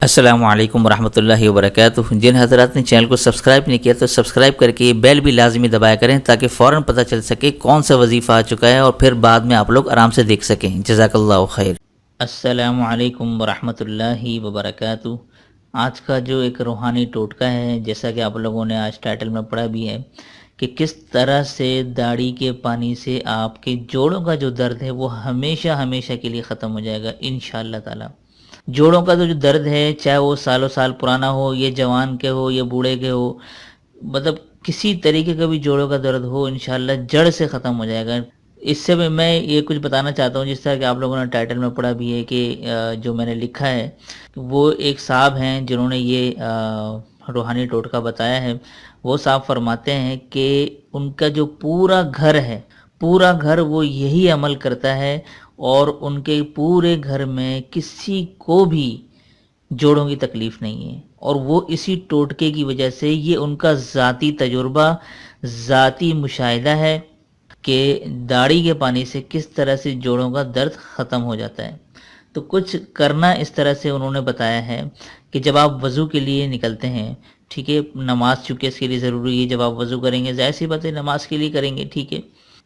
السلام علیکم ورحمۃ اللہ وبرکاتہ۔ جن حضرات نے چینل کو سبسکرائب نہیں کیا تو سبسکرائب کر کے بیل بھی لازمی دبایا کریں تاکہ فوراً پتہ چل سکے کون سا وظیفہ آ چکا ہے اور پھر بعد میں آپ لوگ آرام سے دیکھ سکیں۔ جزاک اللہ خیر۔ السلام علیکم ورحمۃ اللہ وبرکاتہ۔ آج کا جو ایک روحانی ٹوٹکا ہے، جیسا کہ آپ لوگوں نے آج ٹائٹل میں پڑھا بھی ہے کہ کس طرح سے داڑھی کے پانی سے آپ کے جوڑوں کا جو درد ہے وہ ہمیشہ ہمیشہ کے لیے ختم ہو جائے گا انشاءاللہ تعالی۔ جوڑوں کا تو جو درد ہے، چاہے وہ سالوں سال پرانا ہو، یہ جوان کے ہو یا بوڑھے کے ہو، مطلب کسی طریقے کا بھی جوڑوں کا درد ہو، انشاءاللہ جڑ سے ختم ہو جائے گا۔ اس سے میں یہ کچھ بتانا چاہتا ہوں، جس طرح کہ آپ لوگوں نے ٹائٹل میں پڑھا بھی ہے کہ جو میں نے لکھا ہے، وہ ایک صاحب ہیں جنہوں نے یہ روحانی ٹوٹکا بتایا ہے۔ وہ صاحب فرماتے ہیں کہ ان کا جو پورا گھر ہے، پورا گھر وہ یہی عمل کرتا ہے، اور ان کے پورے گھر میں کسی کو بھی جوڑوں کی تکلیف نہیں ہے، اور وہ اسی ٹوٹکے کی وجہ سے، یہ ان کا ذاتی تجربہ، ذاتی مشاہدہ ہے کہ داڑھی کے پانی سے کس طرح سے جوڑوں کا درد ختم ہو جاتا ہے۔ تو کچھ کرنا اس طرح سے انہوں نے بتایا ہے کہ جب آپ وضو کے لیے نکلتے ہیں، ٹھیک ہے، نماز چونکہ اس کے لیے ضروری ہے، جب آپ وضو کریں گے، ظاہر سی بات ہے نماز کے لیے کریں گے، ٹھیک ہے،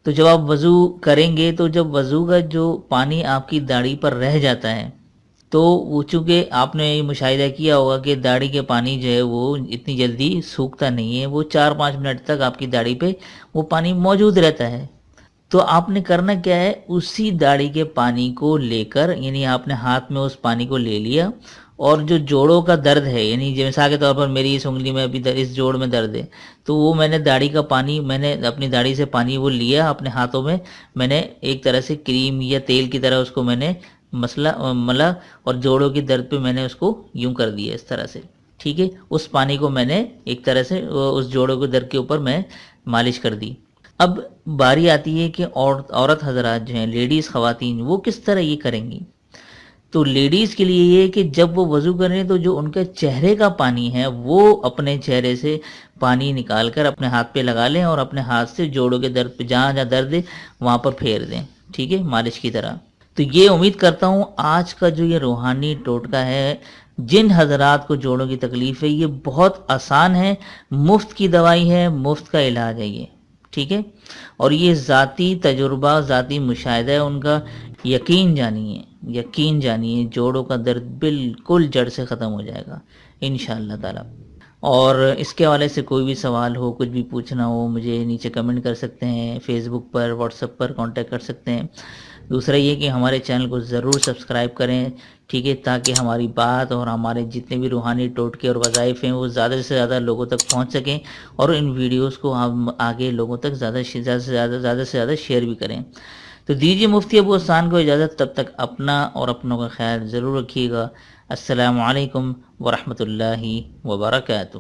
تو جب آپ وضو کریں گے تو جب وضو کا جو پانی آپ کی داڑھی پر رہ جاتا ہے، تو وہ چونکہ آپ نے یہ مشاہدہ کیا ہوگا کہ داڑھی کے پانی جو ہے وہ اتنی جلدی سوکھتا نہیں ہے، وہ 4-5 منٹ تک آپ کی داڑھی پہ وہ پانی موجود رہتا ہے۔ تو آپ نے کرنا کیا ہے، اسی داڑھی کے پانی کو لے کر، یعنی آپ نے ہاتھ میں اس پانی کو لے لیا، اور جو جوڑوں کا درد ہے، یعنی مثال کے طور پر میری اس انگلی میں ابھی اس جوڑ میں درد ہے، تو وہ میں نے داڑھی کا پانی، میں نے اپنی داڑھی سے پانی وہ لیا اپنے ہاتھوں میں، میں نے ایک طرح سے کریم یا تیل کی طرح اس کو میں نے ملا، اور جوڑوں کی درد پہ میں نے اس کو یوں کر دیا اس طرح سے، ٹھیک ہے، اس پانی کو میں نے ایک طرح سے اس جوڑوں کے درد کے اوپر میں مالش کر دی۔ اب باری آتی ہے کہ عورت حضرات جو ہیں، لیڈیز خواتین، وہ کس طرح یہ کریں گی۔ تو لیڈیز کے لیے یہ کہ جب وہ وضو کریں تو جو ان کے چہرے کا پانی ہے، وہ اپنے چہرے سے پانی نکال کر اپنے ہاتھ پہ لگا لیں، اور اپنے ہاتھ سے جوڑوں کے درد پہ جہاں جہاں درد ہے وہاں پر پھیر دیں، ٹھیک ہے، مالش کی طرح۔ تو یہ امید کرتا ہوں آج کا جو یہ روحانی ٹوٹکا ہے، جن حضرات کو جوڑوں کی تکلیف ہے، یہ بہت آسان ہے، مفت کی دوائی ہے، مفت کا علاج ہے یہ، ٹھیک ہے، اور یہ ذاتی تجربہ، ذاتی مشاہدہ ہے ان کا۔ یقین جانیے، یقین جانیے، جوڑوں کا درد بالکل جڑ سے ختم ہو جائے گا انشاءاللہ تعالی۔ اور اس کے حوالے سے کوئی بھی سوال ہو، کچھ بھی پوچھنا ہو، مجھے نیچے کمنٹ کر سکتے ہیں، فیس بک پر، واٹس ایپ پر کانٹیکٹ کر سکتے ہیں۔ دوسرا یہ کہ ہمارے چینل کو ضرور سبسکرائب کریں، ٹھیک ہے، تاکہ ہماری بات اور ہمارے جتنے بھی روحانی ٹوٹکے اور وظائف ہیں وہ زیادہ سے زیادہ لوگوں تک پہنچ سکیں، اور ان ویڈیوز کو ہم آگے لوگوں تک زیادہ سے زیادہ شیئر بھی کریں۔ تو دیجیے مفتی ابو حسان کو اجازت، تب تک اپنا اور اپنوں کا خیال ضرور رکھیے گا۔ السلام علیکم ورحمۃ اللہ وبرکاتہ۔